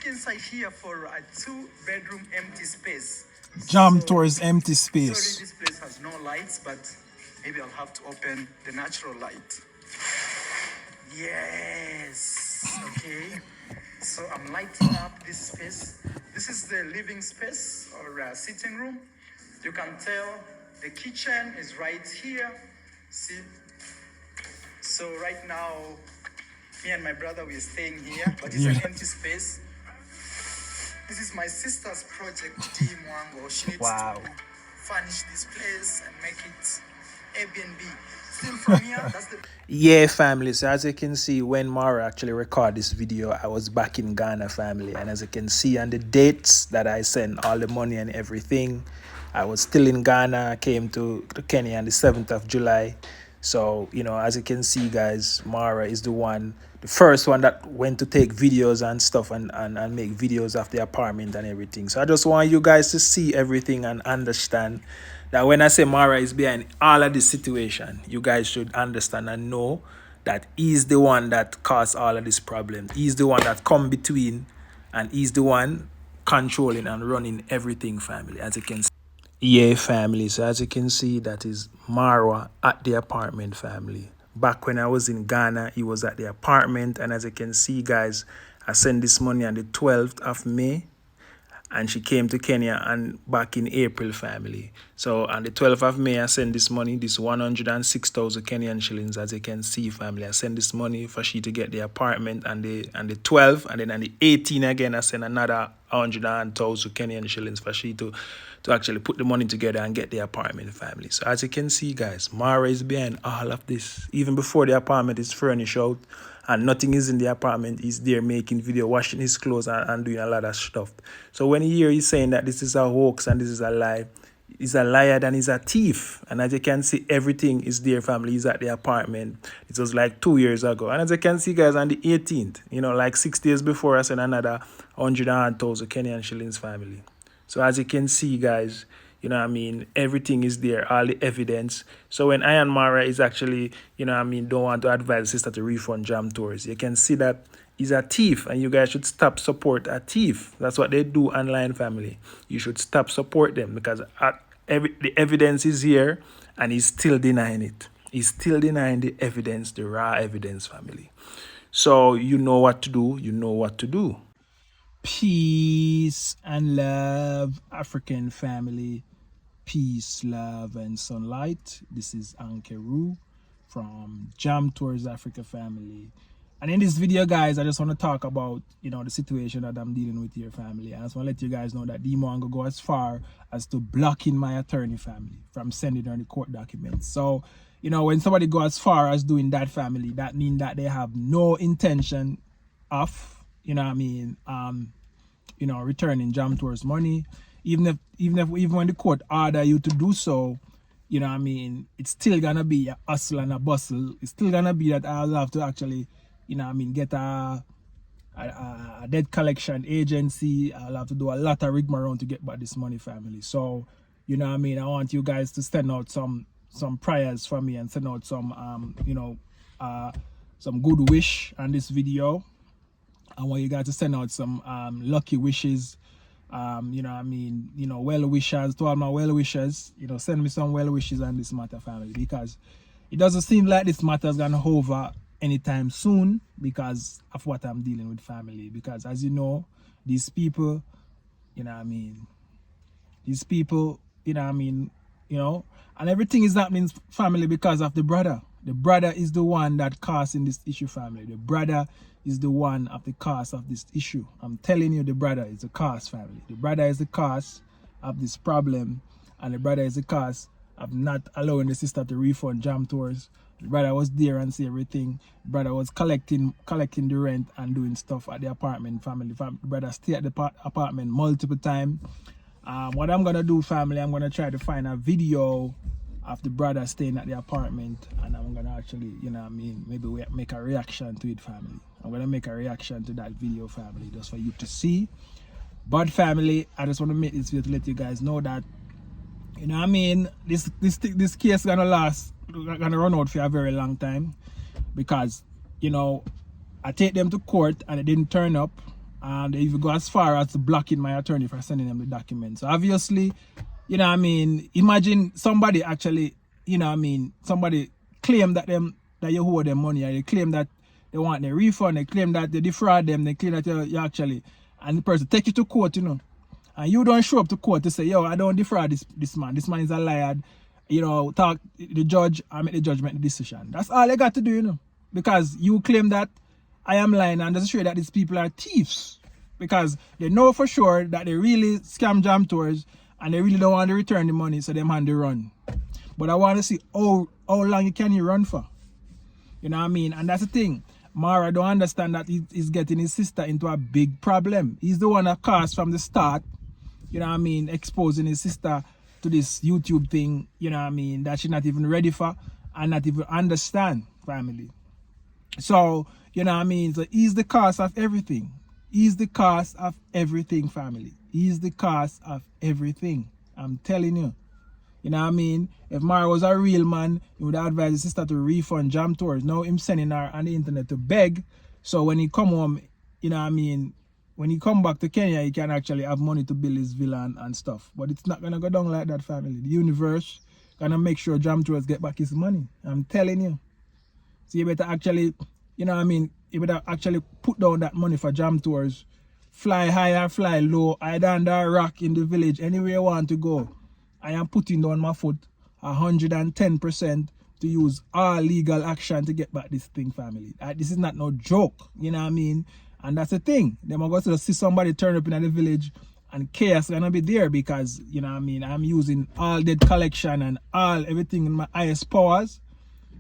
look inside here for a 2-bedroom empty space. Jump towards empty space. Sorry, this place has no lights, but maybe I'll have to open the natural light. Yes. Okay. So I'm lighting up this space. This is the living space or sitting room. You can tell the kitchen is right here. See? So right now, me and my brother, we're staying here, but it's an empty space. This is my sister's project, Dee Mwango. She needs to furnish this place and make it Airbnb. Still from here, that's the... Yeah, family. So as you can see, when Marwa actually recorded this video, I was back in Ghana, family. And as you can see on the dates that I sent all the money and everything, I was still in Ghana. I came to Kenya on the 7th of July. So, you know, as you can see, guys, Marwa is the first one that went to take videos and stuff and make videos of the apartment and everything. So I just want you guys to see everything and understand that when I say Marwa is behind all of this situation, you guys should understand and know that he's the one that caused all of this problem. He's the one that come between, and he's the one controlling and running everything, family, as you can see. Yeah, family. So as you can see, that is Marwa at the apartment, family. Back when I was in Ghana, he was at the apartment. And as you can see, guys, I sent this money on the 12th of May. And she came to Kenya and back in April, family. So on the 12th of May, I sent this money, this 106,000 Kenyan shillings, as you can see, family. I sent this money for she to get the apartment and the 12th, and then on the 18th again, I sent another 100,000 Kenyan shillings for she to actually put the money together and get the apartment, family. So as you can see, guys, Marwa is behind all of this. Even before the apartment is furnished out and nothing is in the apartment, he's there making video, washing his clothes and doing a lot of stuff. So when you hear he's saying that this is a hoax and this is a lie, he's a liar and he's a thief. And as you can see, everything is there, family. He's at the apartment. It was like 2 years ago. And as you can see, guys, on the 18th, you know, like 6 days before, I sent another 100,000 Kenyan shillings, family. So as you can see, guys, you know what I mean, everything is there, all the evidence. So when I and Marwa is actually, you know what I mean, don't want to advise sister to refund Jam Tours, you can see that he's a thief, and you guys should stop support a thief. That's what they do online, family. You should stop support them, because the evidence is here and he's still denying it. He's still denying the evidence, the raw evidence, family. So you know what to do. You know what to do. Peace and love, African family. Peace, love, and sunlight. This is Ankeru from Jam Tours Africa, family. And in this video, guys, I just want to talk about, you know, the situation that I'm dealing with here, family. I just want to let you guys know that Dee Mwango go as far as to blocking my attorney, family, from sending her the court documents. So, you know, when somebody go as far as doing that, family, that means that they have no intention of, you know what I mean, you know, returning Jam Tours money. Even when the court order you to do so, you know what I mean, it's still gonna be a hustle and a bustle. It's still gonna be that I'll have to actually, you know what I mean, get a debt collection agency. I'll have to do a lot of rigmarole to get back this money, family. So, you know what I mean, I want you guys to send out some prayers for me and send out some you know, some good wish on this video. I want you guys to send out some lucky wishes. You know what I mean, you know, well wishers, to all my well wishers, you know, send me some well wishes on this matter, family, because it doesn't seem like this matter is gonna over anytime soon because of what I'm dealing with, family. Because as you know, these people, you know what I mean, these people, you know what I mean, you know, and everything is happening, family, because of the brother. The brother is the one that causing this issue, family. The brother is the one of the cause of this issue. I'm telling you, the brother is the cause, family. The brother is the cause of this problem, and the brother is the cause of not allowing the sister to refund Jam Tours. The brother was there and see everything. The brother was collecting the rent and doing stuff at the apartment, family. The brother stayed at the apartment multiple times. What I'm gonna do, family, I'm gonna try to find a video of the brother staying at the apartment, and I'm gonna actually, you know what I mean, maybe we make a reaction to it, family. I'm gonna make a reaction to that video, family, just for you to see. But family, I just want to make this video to let you guys know that, you know what I mean, this case gonna run out for a very long time, because, you know, I take them to court and they didn't turn up. And they even go as far as blocking my attorney for sending them the documents. So obviously, you know what I mean, imagine somebody actually, you know what I mean, somebody claim that you owe them money, and they claim that they want their refund, they claim that they defraud them, they claim that you actually, and the person take you to court, you know, and you don't show up to court to say, yo, I don't defraud this man is a liar, you know, talk the judge, I make the judgment, the decision. That's all they got to do, you know, because you claim that I am lying, and that's sure that these people are thieves, because they know for sure that they really scam jam tours and they really don't want to return the money, so them hand they run. But I want to see how long can you run for? You know what I mean? And that's the thing. Marwa don't understand that he's getting his sister into a big problem. He's the one that caused from the start, you know what I mean, exposing his sister to this YouTube thing, you know what I mean, that she's not even ready for and not even understand, family. So, you know what I mean? So he's the cause of everything. He's the cause of everything, family. He's the cause of everything. I'm telling you. You know what I mean? If Marwa was a real man, he would advise his sister to refund jam tours. Now him sending her on the internet to beg. So when he come home, you know what I mean, when he come back to Kenya, he can actually have money to build his villa and stuff. But it's not going to go down like that, family. The universe going to make sure jam tours get back his money. I'm telling you. So you better actually, you know what I mean, you better actually put down that money for jam tours. Fly high or fly low, either under a rock in the village, anywhere you want to go. I am putting down my foot 110% to use all legal action to get back this thing, family. This is not no joke, you know what I mean? And that's the thing. Then I'm going to see somebody turn up in the village and chaos gonna be there, because, you know what I mean, I'm using all debt collection and everything in my highest powers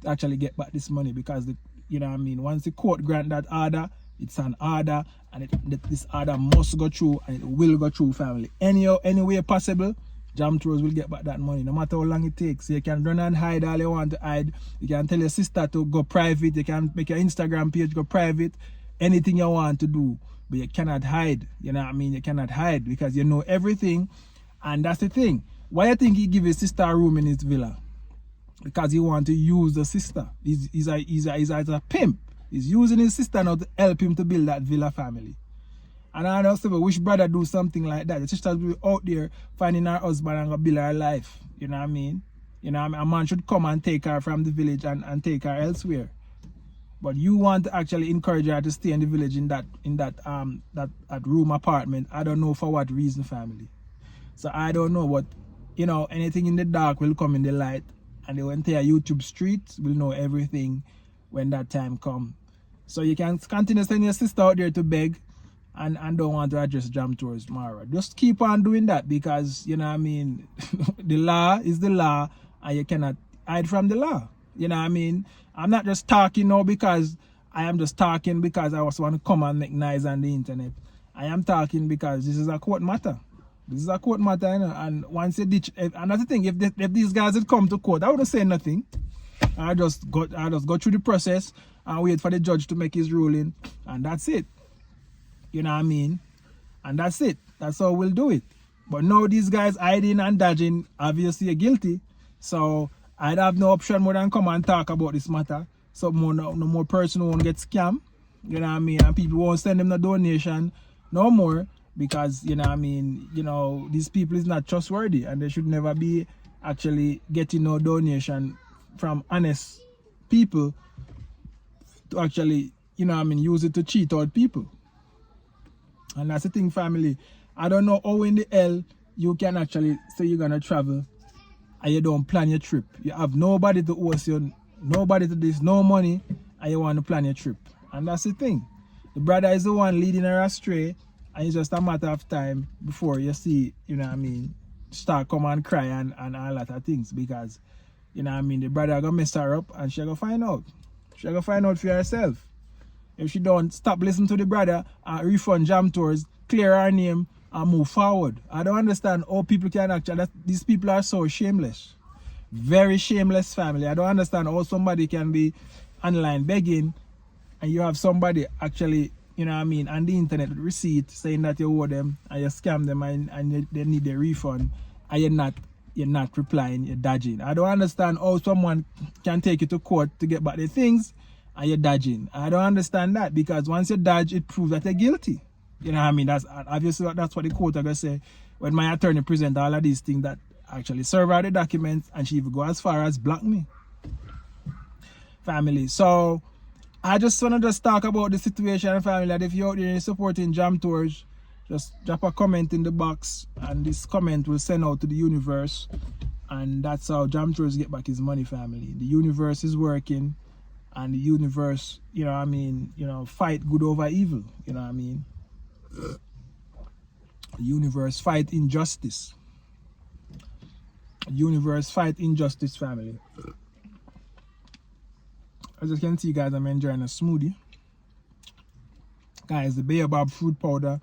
to actually get back this money, because, you know what I mean, once the court grant that order, it's an order, and this order must go through, and it will go through, family. Any way possible, jam tours will get back that money, no matter how long it takes. So you can run and hide all you want to hide. You can tell your sister to go private. You can make your Instagram page go private. Anything you want to do, but you cannot hide. You know what I mean? You cannot hide, because you know everything. And that's the thing. Why you think he give his sister a room in his villa? Because he want to use the sister. He's a pimp. He's using his sister now to help him to build that villa, family. And I don't say, which brother do something like that? The sister will be out there finding her husband and gonna build her life. You know what I mean? You know what I mean? A man should come and take her from the village and take her elsewhere. But you want to actually encourage her to stay in the village in that room apartment. I don't know for what reason, family. So I don't know, but you know, anything in the dark will come in the light, and the entire YouTube street will know everything when that time comes. So you can continue sending your sister out there to beg and don't want to address jam tours, Marwa. Just keep on doing that, because, you know what I mean, the law is the law, and you cannot hide from the law. You know what I mean? I'm not just talking now because I am just talking because I also want to come and make noise on the internet. I am talking because this is a court matter. This is a court matter, you know, and once you ditch, and that's the thing, if these guys had come to court, I wouldn't say nothing. I just go through the process and wait for the judge to make his ruling, and that's it. You know what I mean? And that's it. That's how we'll do it. But now these guys hiding and dodging, obviously are guilty. So I'd have no option more than come and talk about this matter. So no more person won't get scammed. You know what I mean? And people won't send them the donation no more, because, you know what I mean, you know, these people is not trustworthy, and they should never be actually getting no donation from honest people to actually, you know what I mean, use it to cheat out people. And that's the thing, family. I don't know how in the hell you can actually say you're gonna travel and you don't plan your trip. You have nobody to host you, nobody to this, no money, and you want to plan your trip. And that's the thing. The brother is the one leading her astray, and it's just a matter of time before you see, you know what I mean, start come and cry and a lot of things, because, you know what I mean, the brother gonna mess her up, and she gonna find out. She gonna find out for herself. If she don't stop listening to the brother and refund jam tours, clear her name and move forward. I don't understand how people can actually, these people are so shameless. Very shameless, family. I don't understand how somebody can be online begging, and you have somebody actually, you know what I mean, on the internet with receipt saying that you owe them and you scam them and they need their refund, and you're not replying, you're dodging. I don't understand how someone can take you to court to get back their things and you're dodging. I don't understand that, because once you dodge, it proves that you're guilty. You know what I mean? That's obviously that's what the court are gonna say when my attorney present all of these things that actually serve out the documents, and she even go as far as block me. Family. So I just want to just talk about the situation, family, that if you're out there supporting Jam Tours, just drop a comment in the box, and this comment will send out to the universe, and that's how Jam Tours get back his money, family. The universe is working, and the universe, you know what I mean, you know, fight good over evil, you know what I mean. The universe fight injustice. The universe fight injustice, family. As you can see, guys, I'm enjoying a smoothie. Guys, the baobab fruit powder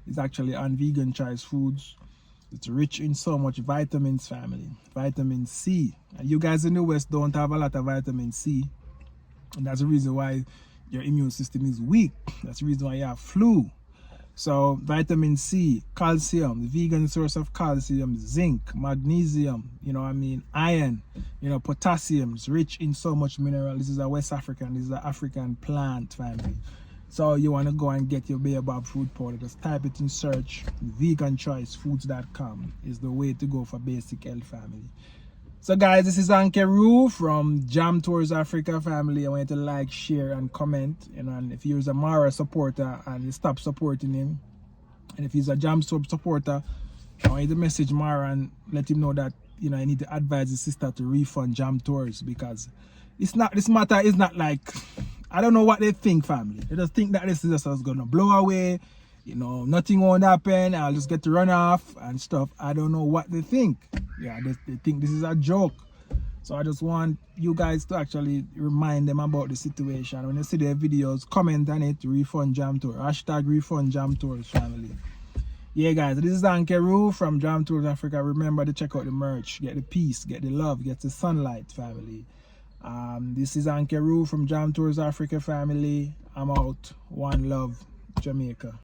is actually on vegan choice foods. It's rich in so much vitamins, family. Vitamin C. And you guys in the West don't have a lot of vitamin C. And that's the reason why your immune system is weak. That's the reason why you have flu. So vitamin C, calcium, the vegan source of calcium, zinc, magnesium, you know what I mean, iron, you know, potassium. It's rich in so much mineral. This is a West African, this is an African plant, family. So you want to go and get your baobab fruit powder, just type it in search. Veganchoicefoods.com is the way to go for basic health, family. So guys, this is Ankeru from Jam Tours Africa, family. I want you to like, share, and comment. You know, and if you're a Marwa supporter and you stop supporting him, and if he's a Jam Tours supporter, I want you to message Marwa and let him know that, you know, I need to advise his sister to refund Jam Tours, because it's not, this matter is not like, I don't know what they think, family. They just think that this is just gonna blow away, you know, nothing won't happen, I'll just get to run off and stuff. I don't know what they think. Yeah, they think this is a joke. So I just want you guys to actually remind them about the situation. When you see their videos, comment on it, refund Jam Tour. Hashtag refund Jam Tours, family. Yeah, guys, this is Ankeru from Jam Tours Africa. Remember to check out the merch. Get the peace, get the love, get the sunlight, family. This is Ankeru from Jam Tours Africa, family. I'm out. One love, Jamaica.